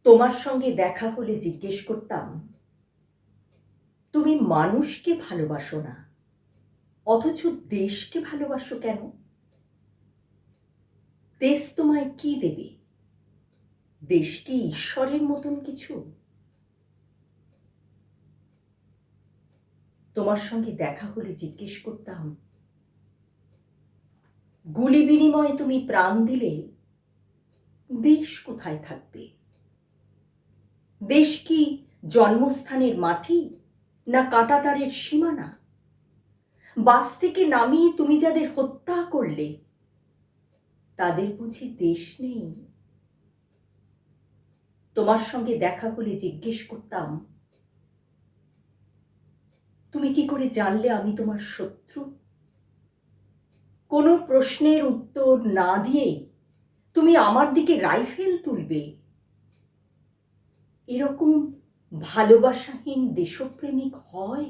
তোমার সঙ্গে দেখা হলে জিজ্ঞেস করতাম, তুমি মানুষকে ভালোবাসো না, অথচ দেশকে ভালোবাসো কেন? দেশ তোমায় কি দেবে? দেশ কি ঈশ্বরের মতন কিছু? তোমার সঙ্গে দেখা হলে জিজ্ঞেস করতাম, গুলি বিনিময়ে তুমি প্রাণ দিলে দেশ কোথায় থাকবে? দেশ কি জন্মস্থানের মাটি, না কাঁটাতারের সীমানা? বাস থেকে নামিয়ে তুমি যাদের হত্যা করলে, তাদের বুঝি দেশ নেই? তোমার সঙ্গে দেখা হলে জিজ্ঞেস করতাম, তুমি কি করে জানলে আমি তোমার শত্রু? কোনো প্রশ্নের উত্তর না দিয়েই তুমি আমার দিকে রাইফেল তুলবে? এরকম ভালোবাসাহীন দেশপ্রেমিক হয়?